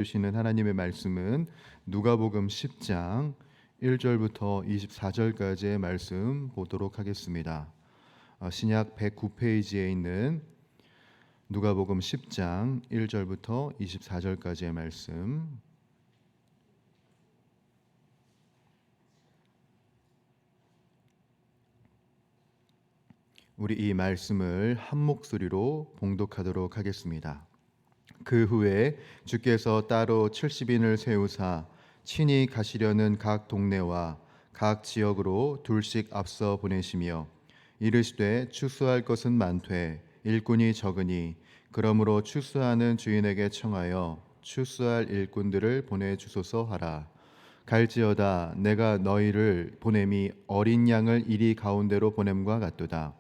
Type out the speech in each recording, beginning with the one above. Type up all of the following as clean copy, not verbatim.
주시는 하나님의 말씀은 누가복음 10장 1절부터 24절까지의 말씀 보도록 하겠습니다. 신약 109페이지에 있는 누가복음 10장 1절부터 24절까지의 말씀, 우리 이 말씀을 한 목소리로 봉독하도록 하겠습니다. 그 후에 주께서 따로 70인을 세우사 친히 가시려는 각 동네와 각 지역으로 둘씩 앞서 보내시며 이르시되 추수할 것은 많되 일꾼이 적으니 그러므로 추수하는 주인에게 청하여 추수할 일꾼들을 보내주소서 하라. 갈지어다 내가 너희를 보냄이 어린 양을 이리 가운데로 보냄과 같도다.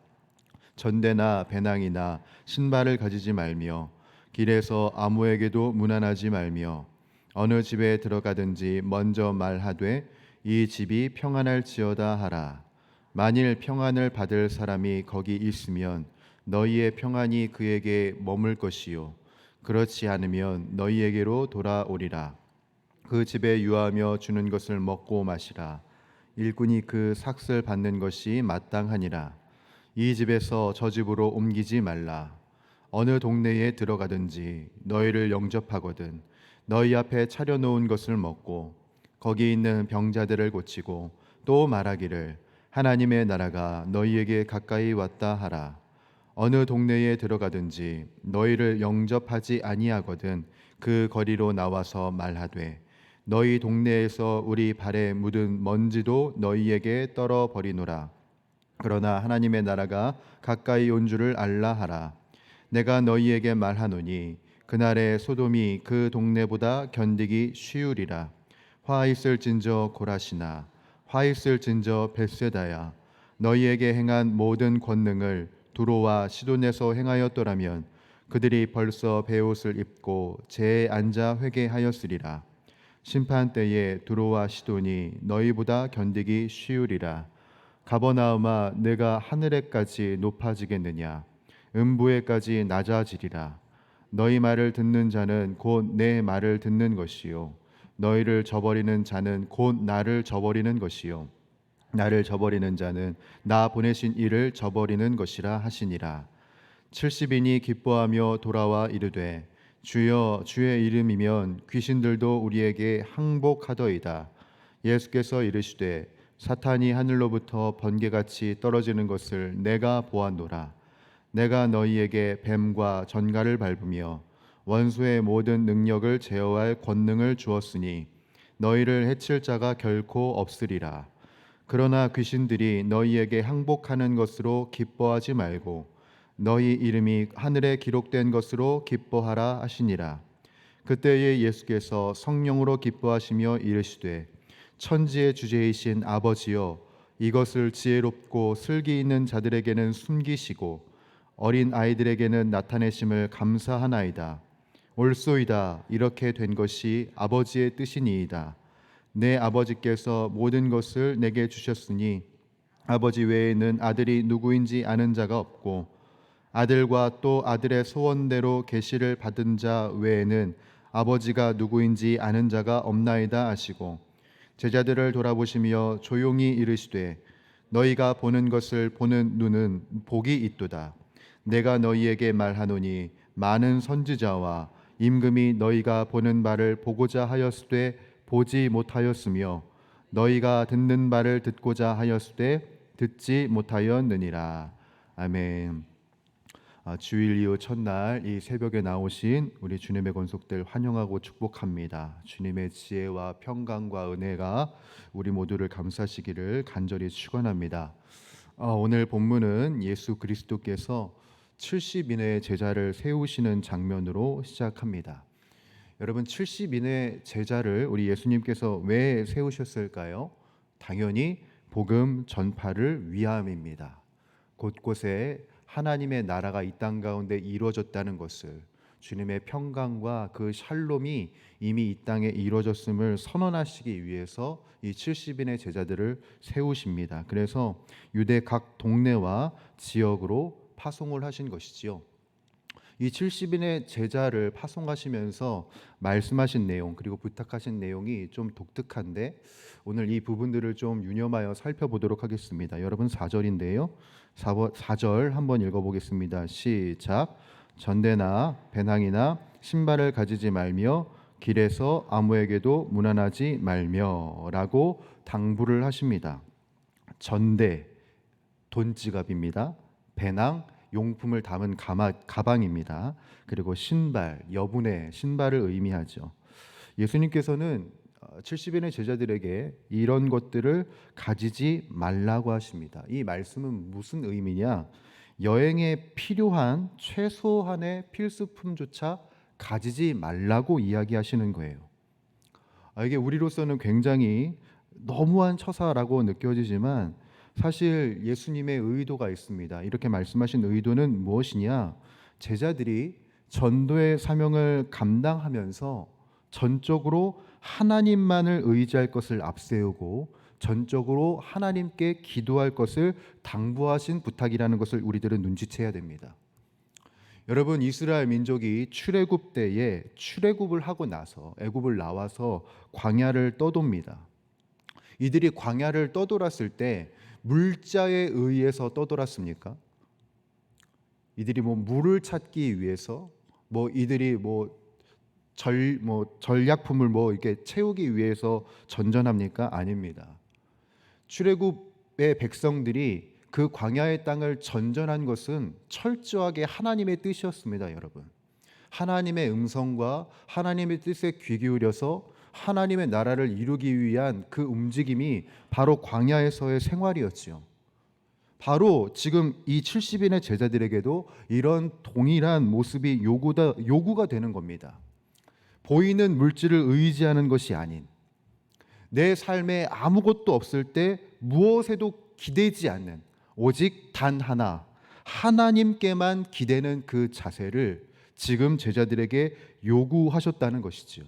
전대나 배낭이나 신발을 가지지 말며 길에서 아무에게도 문안하지 말며 어느 집에 들어가든지 먼저 말하되 이 집이 평안할지어다 하라. 만일 평안을 받을 사람이 거기 있으면 너희의 평안이 그에게 머물 것이요 그렇지 않으면 너희에게로 돌아오리라. 그 집에 유하며 주는 것을 먹고 마시라. 일꾼이 그 삭슬 받는 것이 마땅하니라. 이 집에서 저 집으로 옮기지 말라. 어느 동네에 들어가든지 너희를 영접하거든 너희 앞에 차려놓은 것을 먹고 거기 있는 병자들을 고치고 또 말하기를 하나님의 나라가 너희에게 가까이 왔다 하라. 어느 동네에 들어가든지 너희를 영접하지 아니하거든 그 거리로 나와서 말하되 너희 동네에서 우리 발에 묻은 먼지도 너희에게 떨어 버리노라. 그러나 하나님의 나라가 가까이 온 줄을 알라 하라. 내가 너희에게 말하노니 그날에 소돔이 그 동네보다 견디기 쉬우리라. 화 있을진저 고라시나 화 있을진저 벳세다야 너희에게 행한 모든 권능을 두로와 시돈에서 행하였더라면 그들이 벌써 베옷을 입고 재에 앉아 회개하였으리라. 심판 때에 두로와 시돈이 너희보다 견디기 쉬우리라. 가버나움아 내가 하늘에까지 높아지겠느냐 음부에까지 낮아지리라. 너희 말을 듣는 자는 곧 내 말을 듣는 것이요 너희를 저버리는 자는 곧 나를 저버리는 것이요 나를 저버리는 자는 나 보내신 이를 저버리는 것이라 하시니라. 70인이 기뻐하며 돌아와 이르되 주여 주의 이름이면 귀신들도 우리에게 항복하더이다. 예수께서 이르시되 사탄이 하늘로부터 번개같이 떨어지는 것을 내가 보았노라. 내가 너희에게 뱀과 전갈을 밟으며 원수의 모든 능력을 제어할 권능을 주었으니 너희를 해칠 자가 결코 없으리라. 그러나 귀신들이 너희에게 항복하는 것으로 기뻐하지 말고 너희 이름이 하늘에 기록된 것으로 기뻐하라 하시니라. 그때에 예수께서 성령으로 기뻐하시며 이르시되 천지의 주제이신 아버지여 이것을 지혜롭고 슬기 있는 자들에게는 숨기시고 어린 아이들에게는 나타내심을 감사하나이다. 옳소이다. 이렇게 된 것이 아버지의 뜻이니이다. 내 아버지께서 모든 것을 내게 주셨으니 아버지 외에는 아들이 누구인지 아는 자가 없고 아들과 또 아들의 소원대로 계시를 받은 자 외에는 아버지가 누구인지 아는 자가 없나이다 하시고 제자들을 돌아보시며 조용히 이르시되 너희가 보는 것을 보는 눈은 복이 있도다. 내가 너희에게 말하노니 많은 선지자와 임금이 너희가 보는 바를 보고자 하였으되 보지 못하였으며 너희가 듣는 바를 듣고자 하였으되 듣지 못하였느니라. 아멘. 주일 이후 첫날 이 새벽에 나오신 우리 주님의 권속들 환영하고 축복합니다. 주님의 지혜와 평강과 은혜가 우리 모두를 감싸시기를 간절히 축원합니다. 오늘 본문은 예수 그리스도께서 70인의 제자를 세우시는 장면으로 시작합니다. 여러분, 70인의 제자를 우리 예수님께서 왜 세우셨을까요? 당연히 복음 전파를 위함입니다. 곳곳에 하나님의 나라가 이 땅 가운데 이루어졌다는 것을, 주님의 평강과 그 샬롬이 이미 이 땅에 이루어졌음을 선언하시기 위해서 이 70인의 제자들을 세우십니다. 그래서 유대 각 동네와 지역으로 파송을 하신 것이지요. 이 70인의 제자를 파송하시면서 말씀하신 내용 그리고 부탁하신 내용이 좀 독특한데 오늘 이 부분들을 좀 유념하여 살펴보도록 하겠습니다. 여러분 4절인데요. 4절 한번 읽어보겠습니다. 시작. 전대나 배낭이나 신발을 가지지 말며 길에서 아무에게도 문안하지 말며 라고 당부를 하십니다. 전대 돈지갑입니다. 배낭 용품을 담은 가방입니다. 그리고 신발 여분의 신발을 의미하죠. 예수님께서는 70인의 제자들에게 이런 것들을 가지지 말라고 하십니다. 이 말씀은 무슨 의미냐? 여행에 필요한 최소한의 필수품조차 가지지 말라고 이야기하시는 거예요. 이게 우리로서는 굉장히 너무한 처사라고 느껴지지만 사실 예수님의 의도가 있습니다. 이렇게 말씀하신 의도는 무엇이냐? 제자들이 전도의 사명을 감당하면서 전적으로 하나님만을 의지할 것을 앞세우고 전적으로 하나님께 기도할 것을 당부하신 부탁이라는 것을 우리들은 눈치채야 됩니다. 여러분, 이스라엘 민족이 출애굽 때에 출애굽을 하고 나서 애굽을 나와서 광야를 떠돕니다. 이들이 광야를 떠돌았을 때 물자에 의해서 떠돌았습니까? 이들이 물을 찾기 위해서 이들이 전략품을 이렇게 채우기 위해서 전전합니까? 아닙니다. 출애굽의 백성들이 그 광야의 땅을 전전한 것은 철저하게 하나님의 뜻이었습니다, 여러분. 하나님의 음성과 하나님의 뜻에 귀 기울여서 하나님의 나라를 이루기 위한 그 움직임이 바로 광야에서의 생활이었지요. 바로 지금 이 70인의 제자들에게도 이런 동일한 모습이 요구가 되는 겁니다. 보이는 물질을 의지하는 것이 아닌 내 삶에 아무것도 없을 때 무엇에도 기대지 않는 오직 단 하나 하나님께만 기대는 그 자세를 지금 제자들에게 요구하셨다는 것이지요.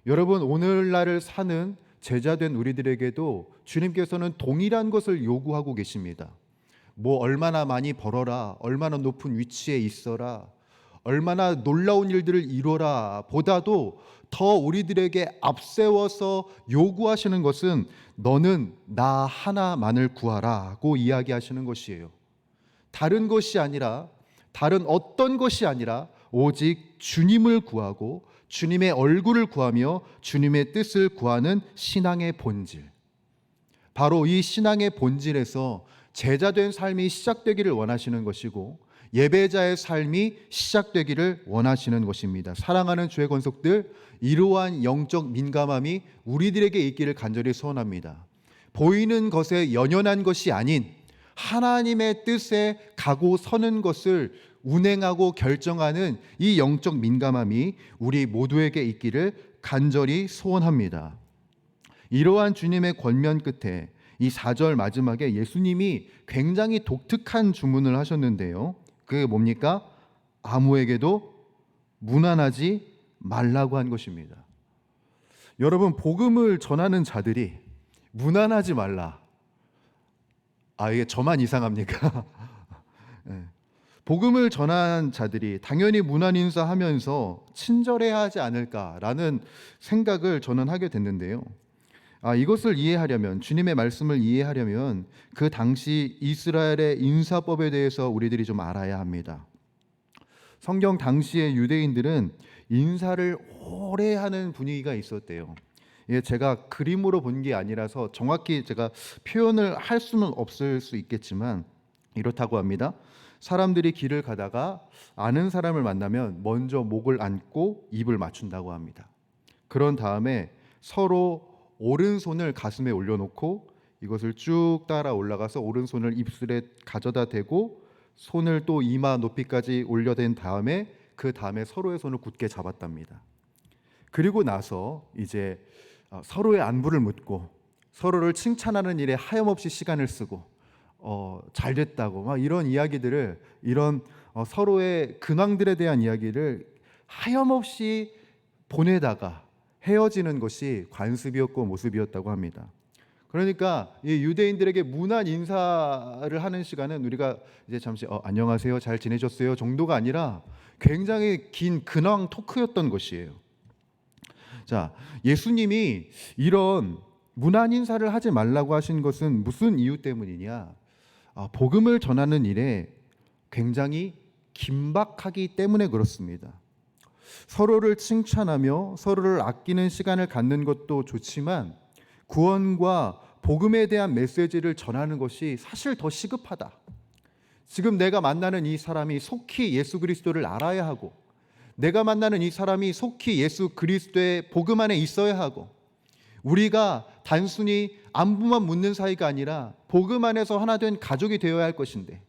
여러분, 오늘날을 사는 제자된 우리들에게도 주님께서는 동일한 것을 요구하고 계십니다. 얼마나 많이 벌어라, 얼마나 높은 위치에 있어라, 얼마나 놀라운 일들을 이뤄라 보다도 더 우리들에게 앞세워서 요구하시는 것은 너는 나 하나만을 구하라고 이야기하시는 것이에요. 다른 것이 아니라 다른 어떤 것이 아니라 오직 주님을 구하고 주님의 얼굴을 구하며 주님의 뜻을 구하는 신앙의 본질. 바로 이 신앙의 본질에서 제자된 삶이 시작되기를 원하시는 것이고 예배자의 삶이 시작되기를 원하시는 것입니다. 사랑하는 주의 권속들, 이러한 영적 민감함이 우리들에게 있기를 간절히 소원합니다. 보이는 것에 연연한 것이 아닌 하나님의 뜻에 가고 서는 것을 운행하고 결정하는 이 영적 민감함이 우리 모두에게 있기를 간절히 소원합니다. 이러한 주님의 권면 끝에 이 4절 마지막에 예수님이 굉장히 독특한 주문을 하셨는데요. 그게 뭡니까? 아무에게도 문안하지 말라고 한 것입니다. 여러분, 복음을 전하는 자들이 문안하지 말라. 이게 저만 이상합니까? 네. 복음을 전한 자들이 당연히 문안 인사하면서 친절해야 하지 않을까라는 생각을 저는 하게 됐는데요. 이것을 이해하려면, 주님의 말씀을 이해하려면 그 당시 이스라엘의 인사법에 대해서 우리들이 좀 알아야 합니다. 성경 당시의 유대인들은 인사를 오래 하는 분위기가 있었대요. 제가 그림으로 본 게 아니라서 정확히 제가 표현을 할 수는 없을 수 있겠지만 이렇다고 합니다. 사람들이 길을 가다가 아는 사람을 만나면 먼저 목을 안고 입을 맞춘다고 합니다. 그런 다음에 서로 오른손을 가슴에 올려놓고 이것을 쭉 따라 올라가서 오른손을 입술에 가져다 대고 손을 또 이마 높이까지 올려댄 다음에 그 다음에 서로의 손을 굳게 잡았답니다. 그리고 나서 이제 서로의 안부를 묻고 서로를 칭찬하는 일에 하염없이 시간을 쓰고 잘 됐다고 막 이런 이야기들을 이런 서로의 근황들에 대한 이야기를 하염없이 보내다가 헤어지는 것이 관습이었고 모습이었다고 합니다. 그러니까 이 유대인들에게 문안 인사를 하는 시간은 우리가 이제 잠시 안녕하세요, 잘 지내셨어요 정도가 아니라 굉장히 긴 근황 토크였던 것이에요. 자, 예수님이 이런 문안 인사를 하지 말라고 하신 것은 무슨 이유 때문이냐? 복음을 전하는 일에 굉장히 긴박하기 때문에 그렇습니다. 서로를 칭찬하며 서로를 아끼는 시간을 갖는 것도 좋지만 구원과 복음에 대한 메시지를 전하는 것이 사실 더 시급하다. 지금 내가 만나는 이 사람이 속히 예수 그리스도를 알아야 하고, 내가 만나는 이 사람이 속히 예수 그리스도의 복음 안에 있어야 하고, 우리가 단순히 안부만 묻는 사이가 아니라 복음 안에서 하나 된 가족이 되어야 할 것인데,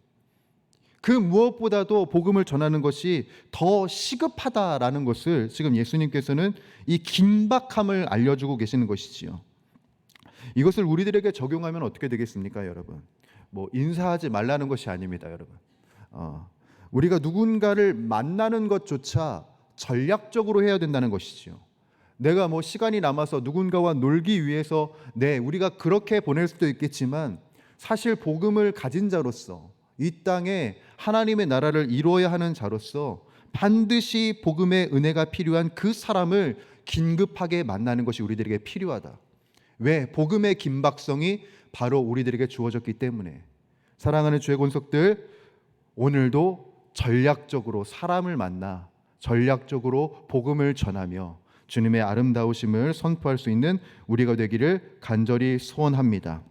그 무엇보다도 복음을 전하는 것이 더 시급하다라는 것을 지금 예수님께서는 이 긴박함을 알려주고 계시는 것이지요. 이것을 우리들에게 적용하면 어떻게 되겠습니까, 여러분? 인사하지 말라는 것이 아닙니다, 여러분. 우리가 누군가를 만나는 것조차 전략적으로 해야 된다는 것이지요. 내가 시간이 남아서 누군가와 놀기 위해서 우리가 그렇게 보낼 수도 있겠지만 사실 복음을 가진 자로서 이 땅에 하나님의 나라를 이루어야 하는 자로서 반드시 복음의 은혜가 필요한 그 사람을 긴급하게 만나는 것이 우리들에게 필요하다. 왜? 복음의 긴박성이 바로 우리들에게 주어졌기 때문에. 사랑하는 주의 권속들, 오늘도 전략적으로 사람을 만나 전략적으로 복음을 전하며 주님의 아름다우심을 선포할 수 있는 우리가 되기를 간절히 소원합니다.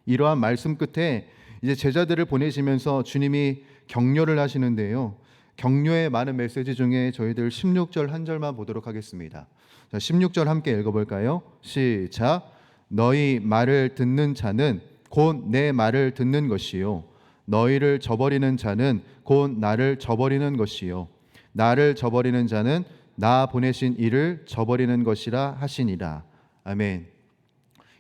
이러한 말씀 끝에 이제 제자들을 보내시면서 주님이 격려를 하시는데요. 격려의 많은 메시지 중에 저희들 16절 한 절만 보도록 하겠습니다. 자, 16절 함께 읽어볼까요? 시작. 너희 말을 듣는 자는 곧 내 말을 듣는 것이요, 너희를 저버리는 자는 곧 나를 저버리는 것이요, 나를 저버리는 자는 나 보내신 이를 저버리는 것이라 하시니라. 아멘.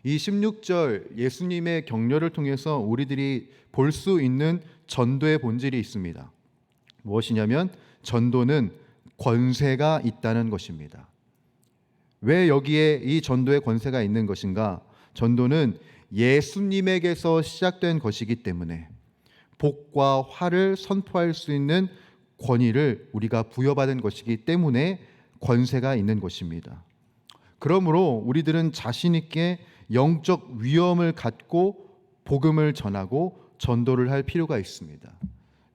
이 16절 예수님의 격려를 통해서 우리들이 볼 수 있는 전도의 본질이 있습니다. 무엇이냐면 전도는 권세가 있다는 것입니다. 왜 여기에 이 전도의 권세가 있는 것인가? 전도는 예수님에게서 시작된 것이기 때문에 복과 화를 선포할 수 있는 권위를 우리가 부여받은 것이기 때문에 권세가 있는 것입니다. 그러므로 우리들은 자신 있게 영적 위엄을 갖고 복음을 전하고 전도를 할 필요가 있습니다.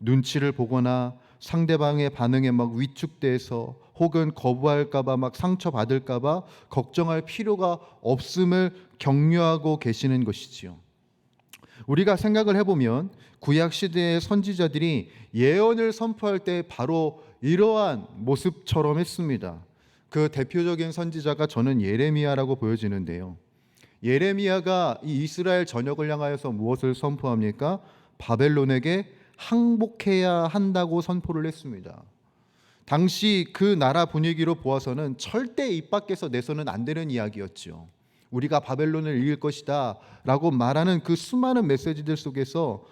눈치를 보거나 상대방의 반응에 위축돼서 혹은 거부할까봐 상처받을까봐 걱정할 필요가 없음을 격려하고 계시는 것이지요. 우리가 생각을 해보면 구약 시대의 선지자들이 예언을 선포할 때 바로 이러한 모습처럼 했습니다. 그 대표적인 선지자가 저는 예레미야라고 보여지는데요. 예레미야가 이 이스라엘 전역을 향하여서 무엇을 선포합니까? 바벨론에게 항복해야 한다고 선포를 했습니다. 당시 그 나라 분위기로 보아서는 절대 입 밖에서 내서는 안 되는 이야기였죠. 우리가 바벨론을 이길 것이다 라고 말하는 그 수많은 메시지들 속에서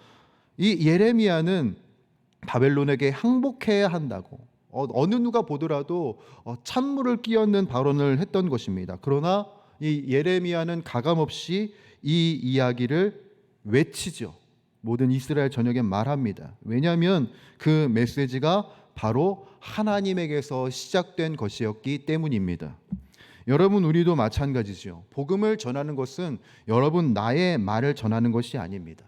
이 예레미야는 바벨론에게 항복해야 한다고 어느 누가 보더라도 찬물을 끼얹는 발언을 했던 것입니다. 그러나 이 예레미야는 가감없이 이 이야기를 외치죠. 모든 이스라엘 전역에 말합니다. 왜냐하면 그 메시지가 바로 하나님에게서 시작된 것이었기 때문입니다. 여러분, 우리도 마찬가지죠. 복음을 전하는 것은 여러분 나의 말을 전하는 것이 아닙니다.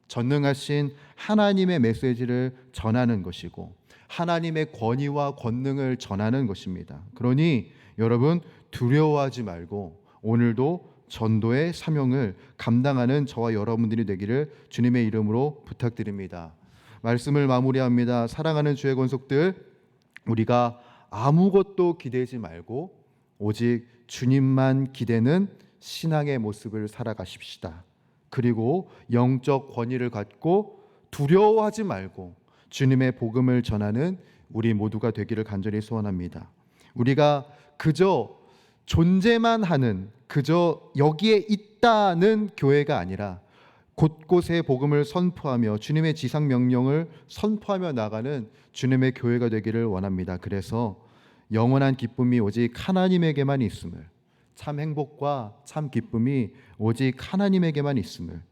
전능하신 하나님의 메시지를 전하는 것이고 하나님의 권위와 권능을 전하는 것입니다. 그러니 여러분 두려워하지 말고 오늘도 전도의 사명을 감당하는 저와 여러분들이 되기를 주님의 이름으로 부탁드립니다. 말씀을 마무리합니다. 사랑하는 주의 권속들, 우리가 아무것도 기대지 말고 오직 주님만 기대는 신앙의 모습을 살아가십시다. 그리고 영적 권위를 갖고 두려워하지 말고 주님의 복음을 전하는 우리 모두가 되기를 간절히 소원합니다. 우리가 그저 존재만 하는, 그저 여기에 있다는 교회가 아니라 곳곳에 복음을 선포하며 주님의 지상 명령을 선포하며 나가는 주님의 교회가 되기를 원합니다. 그래서 영원한 기쁨이 오직 하나님에게만 있음을, 참 행복과 참 기쁨이 오직 하나님에게만 있음을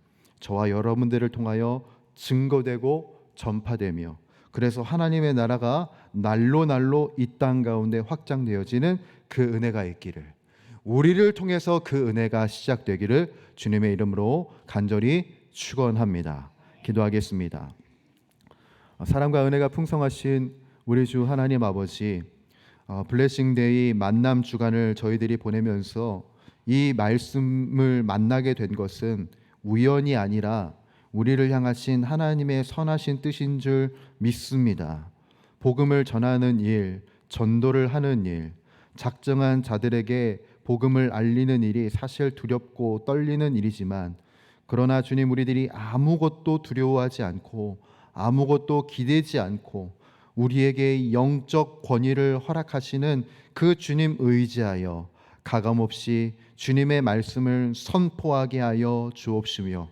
저와 여러분들을 통하여 증거되고 전파되며, 그래서 하나님의 나라가 날로 날로 이 땅 가운데 확장되어지는 그 은혜가 있기를, 우리를 통해서 그 은혜가 시작되기를 주님의 이름으로 간절히 축원합니다. 기도하겠습니다. 사랑과 은혜가 풍성하신 우리 주 하나님 아버지, 블레싱데이 만남 주간을 저희들이 보내면서 이 말씀을 만나게 된 것은 우연이 아니라 우리를 향하신 하나님의 선하신 뜻인 줄 믿습니다. 복음을 전하는 일, 전도를 하는 일, 작정한 자들에게 복음을 알리는 일이 사실 두렵고 떨리는 일이지만, 그러나 주님, 우리들이 아무것도 두려워하지 않고 아무것도 기대지 않고 우리에게 영적 권위를 허락하시는 그 주님 의지하여 가감없이 주님의 말씀을 선포하게 하여 주옵시며,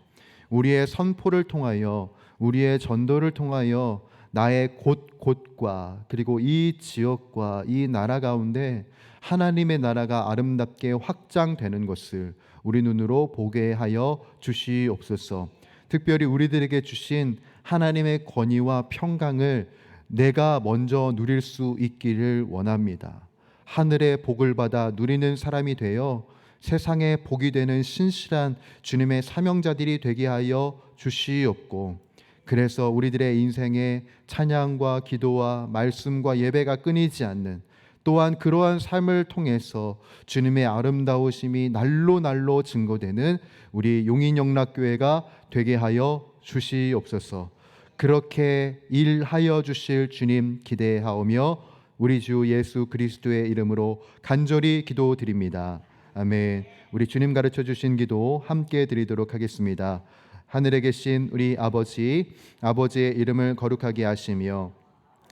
우리의 선포를 통하여, 우리의 전도를 통하여 나의 곳곳과 그리고 이 지역과 이 나라 가운데 하나님의 나라가 아름답게 확장되는 것을 우리 눈으로 보게 하여 주시옵소서. 특별히 우리들에게 주신 하나님의 권위와 평강을 내가 먼저 누릴 수 있기를 원합니다. 하늘의 복을 받아 누리는 사람이 되어 세상에 복이 되는 신실한 주님의 사명자들이 되게 하여 주시옵고, 그래서 우리들의 인생에 찬양과 기도와 말씀과 예배가 끊이지 않는, 또한 그러한 삶을 통해서 주님의 아름다우심이 날로 날로 증거되는 우리 용인영락교회가 되게 하여 주시옵소서. 그렇게 일하여 주실 주님 기대하오며 우리 주 예수 그리스도의 이름으로 간절히 기도드립니다. 아멘. 우리 주님 가르쳐 주신 기도 함께 드리도록 하겠습니다. 하늘에 계신 우리 아버지, 아버지의 이름을 거룩하게 하시며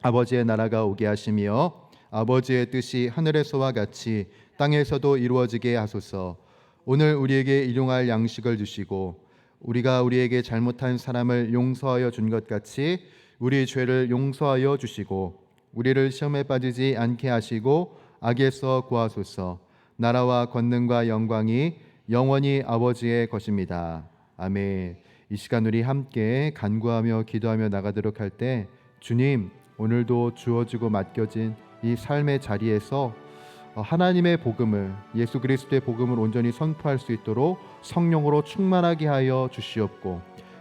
아버지의 나라가 오게 하시며 아버지의 뜻이 하늘에서와 같이 땅에서도 이루어지게 하소서. 오늘 우리에게 일용할 양식을 주시고 우리가 우리에게 잘못한 사람을 용서하여 준 것 같이 우리 죄를 용서하여 주시고 우리를 시험에 빠지지 않게 하시고 악에서 구하소서. 나라와 권능과 영광이 영원히 아버지의 것입니다. 아멘. 이 시간 우리 함께 간구하며 기도하며 나가도록 할 때, 주님, 오늘도 주어지고 맡겨진 이 삶의 자리에서 하나님의 복음을, 예수 그리스도의 복음을 온전히 선포할 수 있도록 성령으로 충만하게 하여 주시옵고,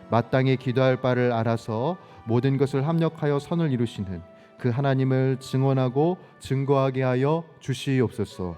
마땅히 기도할 바를 알아서 모든 것을 합력하여 선을 이루시는 그 하나님을 증언하고 증거하게 하여 주시옵소서.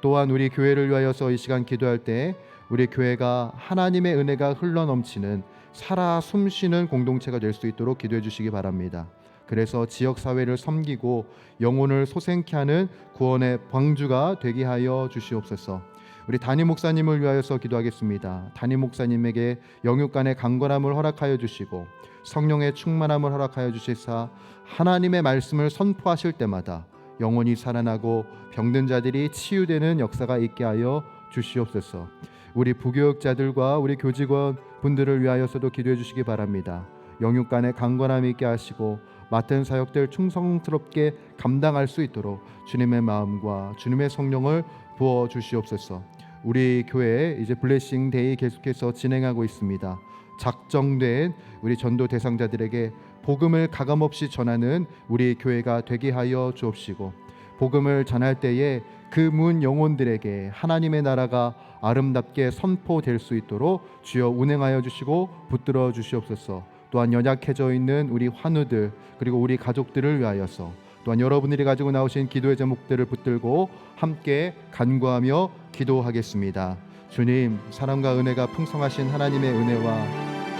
또한 우리 교회를 위하여서 이 시간 기도할 때 우리 교회가 하나님의 은혜가 흘러넘치는 살아 숨쉬는 공동체가 될 수 있도록 기도해 주시기 바랍니다. 그래서 지역사회를 섬기고 영혼을 소생케 하는 구원의 방주가 되게 하여 주시옵소서. 우리 담임 목사님을 위하여서 기도하겠습니다. 담임 목사님에게 영육간의 강건함을 허락하여 주시고 성령의 충만함을 허락하여 주시사 하나님의 말씀을 선포하실 때마다 영혼이 살아나고 병든 자들이 치유되는 역사가 있게 하여 주시옵소서. 우리 부교육자들과 우리 교직원 분들을 위하여서도 기도해 주시기 바랍니다. 영육간의 강건함이 있게 하시고 맡은 사역들 충성스럽게 감당할 수 있도록 주님의 마음과 주님의 성령을 부어 주시옵소서. 우리 교회 이제 블레싱 데이 계속해서 진행하고 있습니다. 작정된 우리 전도 대상자들에게 복음을 가감없이 전하는 우리 교회가 되게 하여 주옵시고, 복음을 전할 때에 그 문 영혼들에게 하나님의 나라가 아름답게 선포될 수 있도록 주여 운행하여 주시고 붙들어 주시옵소서. 또한 연약해져 있는 우리 환우들 그리고 우리 가족들을 위하여서, 또한 여러분들이 가지고 나오신 기도의 제목들을 붙들고 함께 간구하며 기도하겠습니다. 주님, 사랑과 은혜가 풍성하신 하나님의 은혜와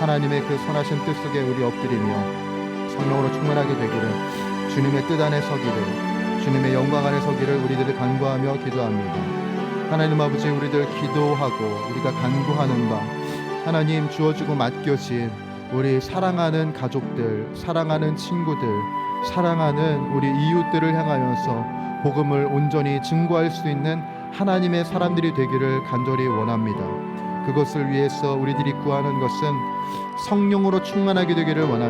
하나님의 그 선하신 뜻 속에 우리 엎드리며 성령으로 충만하게 되기를, 주님의 뜻 안에 서기를, 주님의 영광 안에 서기를 우리들을 간구하며 기도합니다. 하나님 아버지, 우리들 기도하고 우리가 간구하는 바 하나님 주어지고 맡겨진 우리 사랑하는 가족들, 사랑하는 친구들, 사랑하는 우리 이웃들을 향하여서 복음을 온전히 증거할 수 있는 하나님의 사람들이 되기를 간절히 원합니다. 그것을 위해서 우리들이 구하는 것은 성령으로 충만하게 되기를 원합니다.